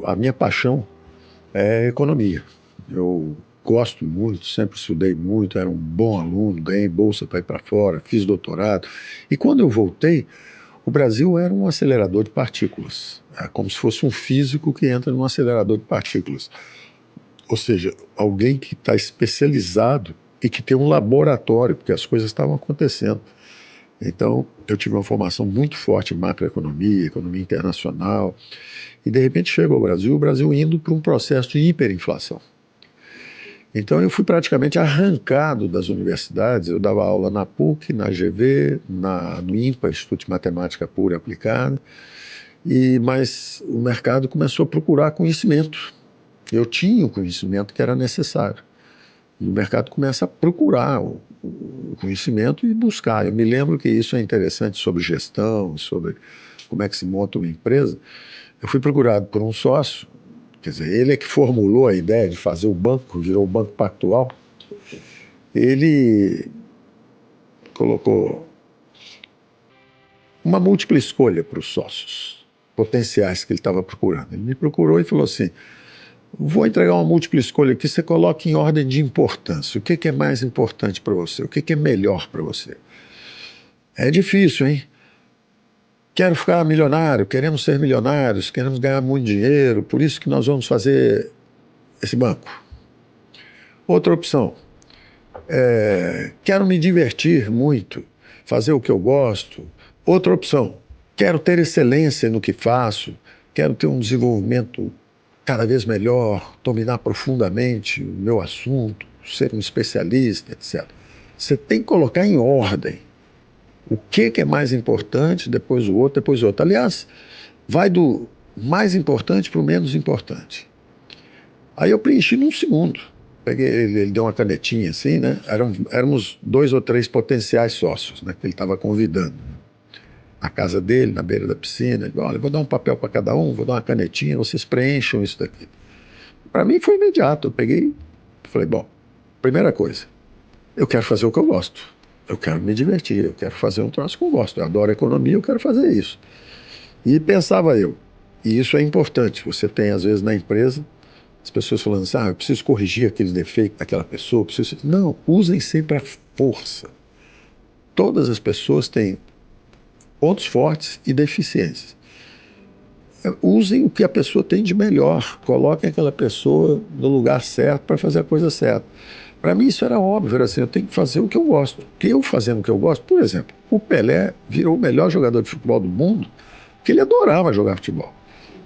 A minha paixão é economia. Eu gosto muito, sempre estudei muito, era um bom aluno, ganhei bolsa para ir para fora, fiz doutorado. E quando eu voltei, o Brasil era um acelerador de partículas. É como se fosse um físico que entra num acelerador de partículas. Ou seja, alguém que está especializado e que tem um laboratório, porque as coisas estavam acontecendo. Então, eu tive uma formação muito forte em macroeconomia, economia internacional, e de repente chegou ao Brasil, o Brasil indo para um processo de hiperinflação. Então, eu fui praticamente arrancado das universidades. Eu dava aula na PUC, na GV, no INPA, Instituto de Matemática Pura e Aplicada, mas o mercado começou a procurar conhecimento. Eu tinha o conhecimento que era necessário. E o mercado começa a procurar o conhecimento e buscar. Eu me lembro que isso é interessante sobre gestão, sobre como é que se monta uma empresa. Eu fui procurado por um sócio, quer dizer, ele é que formulou a ideia de fazer o banco, virou o Banco Pactual. Ele colocou uma múltipla escolha para os sócios potenciais que ele estava procurando. Ele me procurou e falou assim: vou entregar uma múltipla escolha aqui, você coloca em ordem de importância. O que é mais importante para você? O que é melhor para você? É difícil, hein? Quero ficar milionário, queremos ser milionários, queremos ganhar muito dinheiro, por isso que nós vamos fazer esse banco. Outra opção, quero me divertir muito, fazer o que eu gosto. Outra opção, quero ter excelência no que faço, quero ter um desenvolvimento cada vez melhor, dominar profundamente o meu assunto, ser um especialista, etc. Você tem que colocar em ordem o que é mais importante, depois o outro, depois o outro. Aliás, vai do mais importante para o menos importante. Aí eu preenchi num segundo. Peguei, ele deu uma canetinha assim, né? Éramos 2 ou 3 potenciais sócios, né, que ele estava convidando. Na casa dele, na beira da piscina. Ele falou: olha, vou dar um papel para cada um, vou dar uma canetinha, vocês preencham isso daqui. Para mim foi imediato. Eu peguei, falei: bom, primeira coisa, eu quero fazer o que eu gosto. Eu quero me divertir, eu quero fazer um troço que eu gosto. Eu adoro economia, eu quero fazer isso. E pensava eu, e isso é importante, você tem às vezes na empresa as pessoas falando assim: eu preciso corrigir aquele defeito daquela pessoa, preciso... Não, usem sempre a força. Todas as pessoas têm pontos fortes e deficiências. Usem o que a pessoa tem de melhor, coloquem aquela pessoa no lugar certo para fazer a coisa certa. Para mim isso era óbvio, era assim: eu tenho que fazer o que eu gosto. Que eu fazendo o que eu gosto, por exemplo, o Pelé virou o melhor jogador de futebol do mundo porque ele adorava jogar futebol.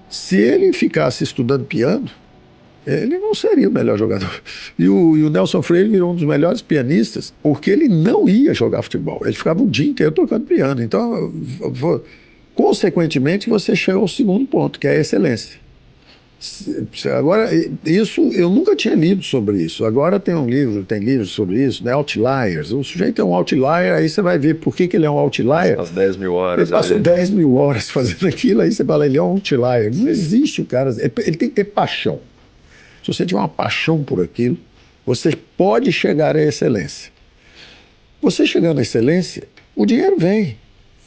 Se ele ficasse estudando piano, ele não seria o melhor jogador. E o Nelson Freire virou um dos melhores pianistas porque ele não ia jogar futebol. Ele ficava o dia inteiro tocando piano. Então, consequentemente, você chega ao segundo ponto, que é a excelência. Agora, isso eu nunca tinha lido sobre isso. Agora tem livros sobre isso, né? Outliers. O sujeito é um outlier, aí você vai ver por que ele é um outlier. As 10 mil horas. Ele passou 10 mil horas fazendo aquilo, aí você fala: ele é um outlier. Não existe o cara. Ele tem que ter paixão. Se você tiver uma paixão por aquilo, você pode chegar à excelência. Você chegando à excelência, o dinheiro vem.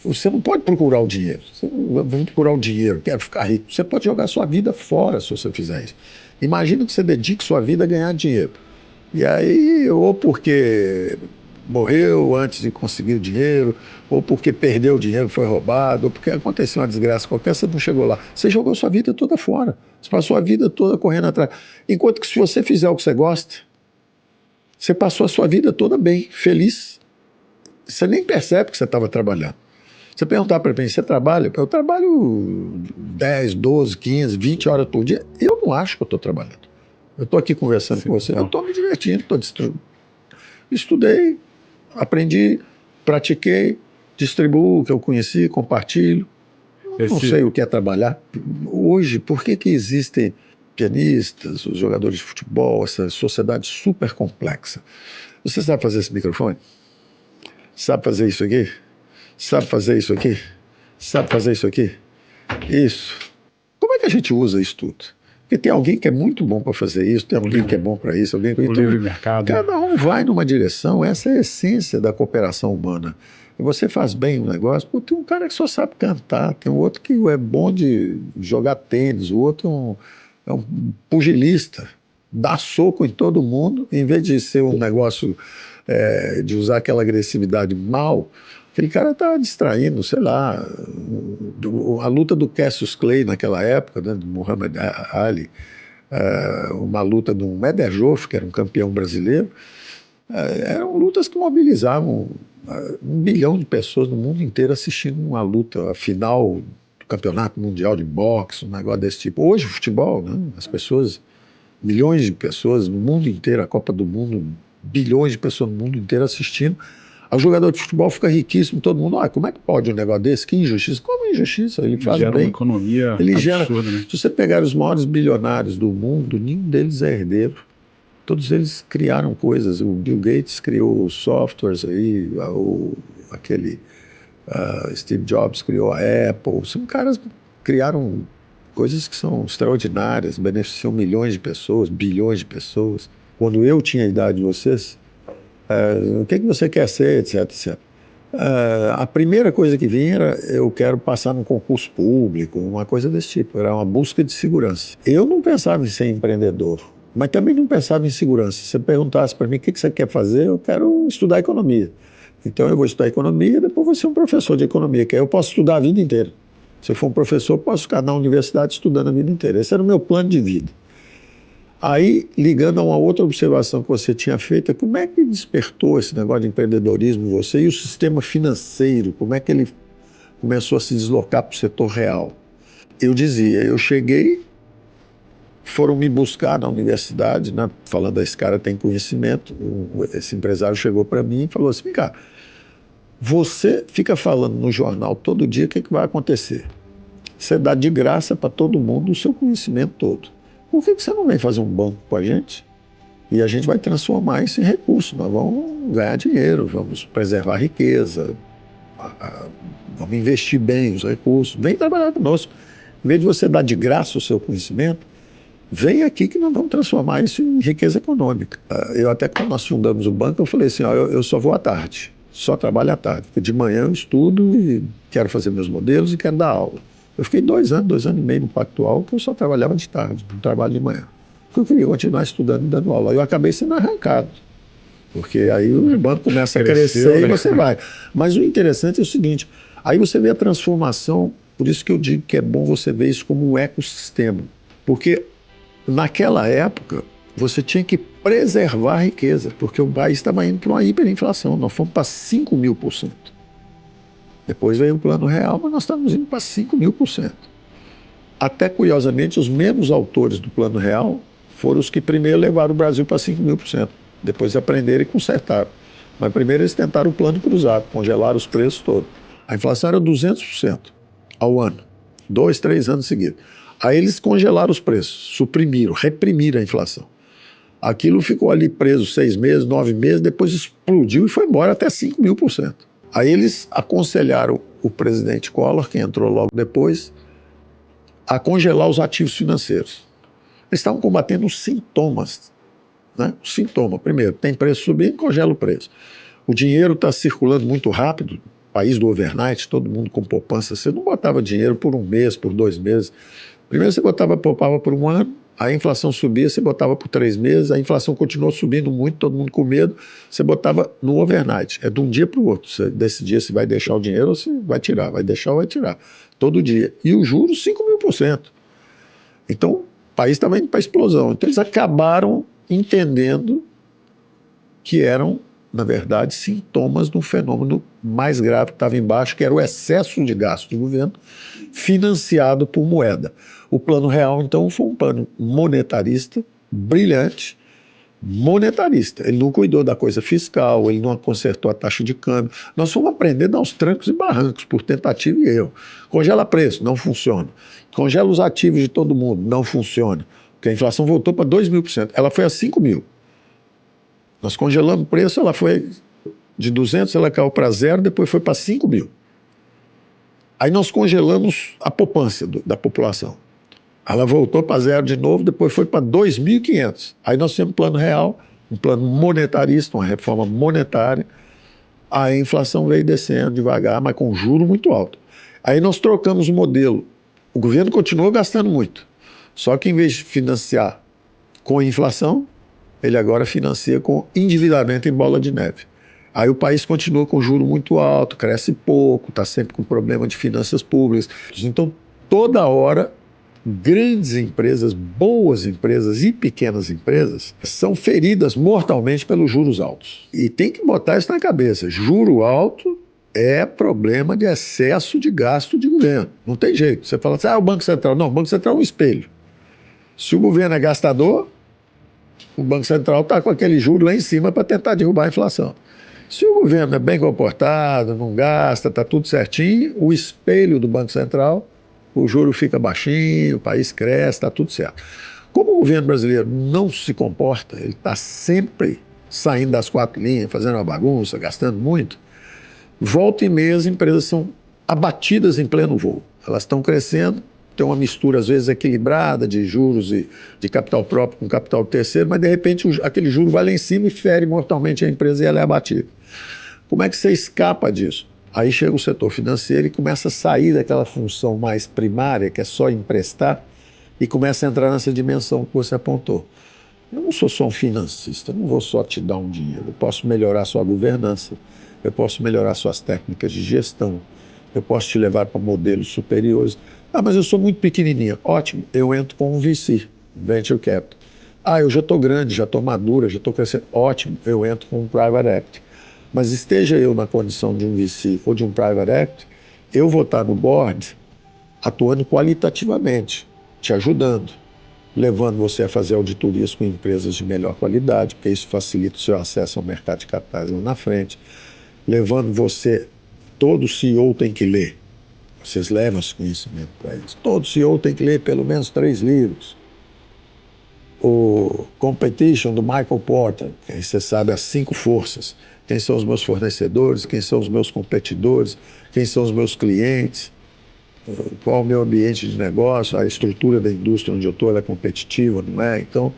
Você não pode procurar o dinheiro. Você não vai procurar o dinheiro, quero ficar rico. Você pode jogar sua vida fora se você fizer isso. Imagina que você dedique sua vida a ganhar dinheiro. E aí, ou porque morreu antes de conseguir o dinheiro, ou porque perdeu o dinheiro, foi roubado, ou porque aconteceu uma desgraça qualquer, você não chegou lá. Você jogou sua vida toda fora. Você passou a vida toda correndo atrás. Enquanto que se você fizer o que você gosta, você passou a sua vida toda bem, feliz. Você nem percebe que você estava trabalhando. Você perguntar para mim: você trabalha? Eu trabalho 10, 12, 15, 20 horas por dia. Eu não acho que eu estou trabalhando. Eu estou aqui conversando com você, eu estou me divertindo, estou distribuindo. Estudei, aprendi, pratiquei, distribuo o que eu conheci, compartilho. Não sei o que é trabalhar. Hoje, por que existem pianistas, os jogadores de futebol, essa sociedade super complexa? Você sabe fazer esse microfone? Sabe fazer isso aqui? Sabe fazer isso aqui? Sabe fazer isso aqui? Isso. Como é que a gente usa isso tudo? Porque tem alguém que é muito bom para fazer isso, tem alguém que é bom para isso, alguém que... O livre mercado. Cada um vai numa direção, essa é a essência da cooperação humana. E você faz bem o negócio, pô, tem um cara que só sabe cantar, tem um outro que é bom de jogar tênis, o outro é um pugilista, dá soco em todo mundo, em vez de ser um negócio de usar aquela agressividade mal, aquele cara está distraindo, sei lá, a luta do Cassius Clay naquela época, né, do Muhammad Ali, uma luta do Éder Joffre, que era um campeão brasileiro, eram lutas que mobilizavam 1 bilhão de pessoas no mundo inteiro assistindo uma luta, a final do Campeonato Mundial de Boxe, um negócio desse tipo. Hoje, o futebol, né, as pessoas, milhões de pessoas no mundo inteiro, a Copa do Mundo, bilhões de pessoas no mundo inteiro assistindo. O jogador de futebol fica riquíssimo, todo mundo, como é que pode um negócio desse? Que injustiça. Como injustiça? Ele faz gera bem. uma economia Ele absurda, né? Se você pegar os maiores bilionários do mundo, nenhum deles é herdeiro. Todos eles criaram coisas. O Bill Gates criou softwares aí, Steve Jobs criou a Apple. São caras que criaram coisas que são extraordinárias, beneficiam milhões de pessoas, bilhões de pessoas. Quando eu tinha a idade de vocês, o que você quer ser, etc, etc. A primeira coisa que vinha era eu quero passar num concurso público, uma coisa desse tipo. Era uma busca de segurança. Eu não pensava em ser empreendedor, mas também não pensava em segurança. Se você perguntasse para mim o que você quer fazer, eu quero estudar economia. Então eu vou estudar economia, depois vou ser um professor de economia, que aí eu posso estudar a vida inteira. Se eu for um professor, eu posso ficar na universidade estudando a vida inteira. Esse era o meu plano de vida. Aí, ligando a uma outra observação que você tinha feito, como é que despertou esse negócio de empreendedorismo em você e o sistema financeiro, como é que ele começou a se deslocar para o setor real? Eu dizia, eu cheguei, foram me buscar na universidade, né, falando, esse cara tem conhecimento, esse empresário chegou para mim e falou assim, vem cá, você fica falando no jornal todo dia o que vai acontecer. Você dá de graça para todo mundo o seu conhecimento todo. Por que você não vem fazer um banco com a gente? E a gente vai transformar isso em recurso. Nós vamos ganhar dinheiro, vamos preservar a riqueza, vamos investir bem os recursos. Vem trabalhar conosco. Em vez de você dar de graça o seu conhecimento, vem aqui que nós vamos transformar isso em riqueza econômica. Eu até, quando nós fundamos o banco, eu falei assim, eu só vou à tarde, só trabalho à tarde. Porque de manhã eu estudo e quero fazer meus modelos e quero dar aula. Eu fiquei 2 anos e meio no Pactual, que eu só trabalhava de tarde, não trabalho de manhã. Porque eu queria continuar estudando e dando aula. Eu acabei sendo arrancado, porque aí o banco começa a crescer, né? E você vai. Mas o interessante é o seguinte, aí você vê a transformação, por isso que eu digo que é bom você ver isso como um ecossistema. Porque naquela época, você tinha que preservar a riqueza, porque o país estava indo para uma hiperinflação, nós fomos para 5.000%. Depois veio o Plano Real, mas nós estamos indo para 5.000%. Até, curiosamente, os mesmos autores do Plano Real foram os que primeiro levaram o Brasil para 5.000%. Depois aprenderam e consertaram. Mas primeiro eles tentaram o plano cruzado, congelaram os preços todos. A inflação era 200% ao ano, 2, 3 anos seguidos. Aí eles congelaram os preços, suprimiram, reprimiram a inflação. Aquilo ficou ali preso 6 meses, 9 meses, depois explodiu e foi embora até 5.000%. Aí eles aconselharam o presidente Collor, que entrou logo depois, a congelar os ativos financeiros. Eles estavam combatendo os sintomas, né? O sintoma, primeiro, tem preço subindo, congela o preço. O dinheiro está circulando muito rápido, país do overnight, todo mundo com poupança. Você não botava dinheiro por 1 mês, por 2 meses. Primeiro você poupava por 1 ano, a inflação subia, você botava por 3 meses, a inflação continuou subindo muito, todo mundo com medo, você botava no overnight. É de um dia para o outro. Você decidia se vai deixar o dinheiro ou se vai tirar, vai deixar ou vai tirar. Todo dia. E o juros, 5.000%. Então, o país estava indo para a explosão. Então, eles acabaram entendendo que eram, na verdade, sintomas de um fenômeno mais grave que estava embaixo, que era o excesso de gasto do governo financiado por moeda. O Plano Real, então, foi um plano monetarista, brilhante, monetarista. Ele não cuidou da coisa fiscal, ele não consertou a taxa de câmbio. Nós fomos aprendendo aos trancos e barrancos, por tentativa e erro. Congela preço, não funciona. Congela os ativos de todo mundo, não funciona. Porque a inflação voltou para 2.000%. Ela foi a 5.000. Nós congelamos o preço, ela foi de 200, ela caiu para 0, depois foi para 5.000. Aí nós congelamos a poupança da população. Ela voltou para zero de novo, depois foi para 2.500. Aí nós temos um plano real, um plano monetarista, uma reforma monetária. Aí a inflação veio descendo devagar, mas com juro muito alto. Aí nós trocamos o modelo. O governo continuou gastando muito. Só que em vez de financiar com inflação, ele agora financia com endividamento em bola de neve. Aí o país continua com juro muito alto, cresce pouco, está sempre com problema de finanças públicas. Então, toda hora, grandes empresas, boas empresas e pequenas empresas são feridas mortalmente pelos juros altos. E tem que botar isso na cabeça. Juro alto é problema de excesso de gasto de governo. Não tem jeito. Você fala assim, o Banco Central. Não, o Banco Central é um espelho. Se o governo é gastador, o Banco Central está com aquele juro lá em cima para tentar derrubar a inflação. Se o governo é bem comportado, não gasta, está tudo certinho, o espelho do Banco Central, o juro fica baixinho, o país cresce, está tudo certo. Como o governo brasileiro não se comporta, ele está sempre saindo das quatro linhas, fazendo uma bagunça, gastando muito, volta e meia as empresas são abatidas em pleno voo. Elas estão crescendo, tem uma mistura às vezes equilibrada de juros e de capital próprio com capital terceiro, mas de repente aquele juro vai lá em cima e fere mortalmente a empresa e ela é abatida. Como é que você escapa disso? Aí chega o setor financeiro e começa a sair daquela função mais primária, que é só emprestar, e começa a entrar nessa dimensão que você apontou. Eu não sou só um financista, eu não vou só te dar um dinheiro, eu posso melhorar sua governança, eu posso melhorar suas técnicas de gestão, eu posso te levar para modelos superiores. Mas eu sou muito pequenininha. Ótimo, eu entro com um VC, Venture Capital. Eu já estou grande, já estou madura, já estou crescendo. Ótimo, eu entro com um Private Equity. Mas esteja eu na condição de um VC ou de um Private Equity, eu vou estar no board atuando qualitativamente, te ajudando, levando você a fazer auditorias com empresas de melhor qualidade, porque isso facilita o seu acesso ao mercado de capitais lá na frente, levando você, todo CEO tem que ler. Vocês levam esse conhecimento para eles. Todo CEO tem que ler pelo menos 3 livros. O Competition, do Michael Porter, que aí você sabe as 5 forças. Quem são os meus fornecedores, quem são os meus competidores, quem são os meus clientes, qual é o meu ambiente de negócio, a estrutura da indústria onde eu estou, ela é competitiva, não é? Então,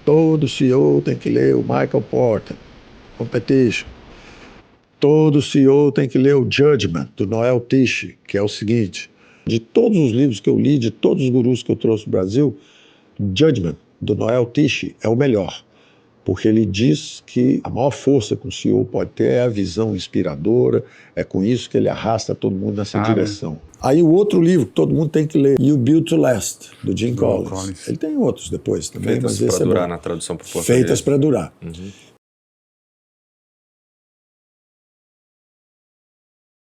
todo CEO tem que ler o Michael Porter, Competition. Todo CEO tem que ler o Judgment, do Noel Tichy, que é o seguinte, de todos os livros que eu li, de todos os gurus que eu trouxe do Brasil, Judgment, do Noel Tichy, é o melhor, porque ele diz que a maior força que o CEO pode ter é a visão inspiradora, é com isso que ele arrasta todo mundo nessa direção. Aí o outro livro que todo mundo tem que ler, You Built to Last, do Jim Collins. Ele tem outros depois também, Feitas mas esse para durar é bom. Na tradução para português. Feitas para durar.